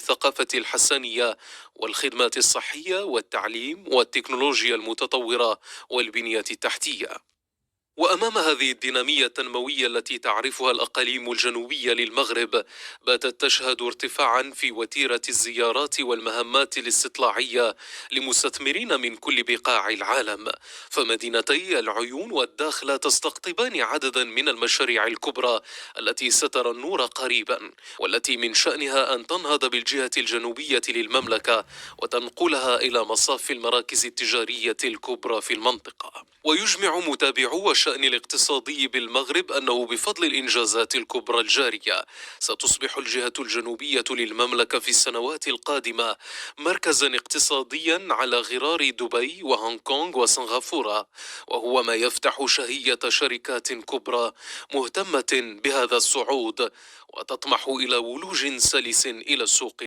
الثقافة الحسانية والخدمات الصحية والتعليم والتكنولوجيا المتطورة والبنية التحتية. وأمام هذه الدينامية التنموية التي تعرفها الأقاليم الجنوبية للمغرب، باتت تشهد ارتفاعا في وتيرة الزيارات والمهمات الاستطلاعية لمستثمرين من كل بقاع العالم. فمدينتي العيون والداخلة تستقطبان عددا من المشاريع الكبرى التي سترى النور قريبا، والتي من شأنها أن تنهض بالجهة الجنوبية للمملكة وتنقلها إلى مصاف المراكز التجارية الكبرى في المنطقة. ويجمع متابعو الشأن الاقتصادي بالمغرب أنه بفضل الإنجازات الكبرى الجارية ستصبح الجهة الجنوبية للمملكة في السنوات القادمة مركزا اقتصاديا على غرار دبي وهونغ كونغ وسنغافورة، وهو ما يفتح شهية شركات كبرى مهتمة بهذا الصعود وتطمح إلى ولوج سلس إلى السوق.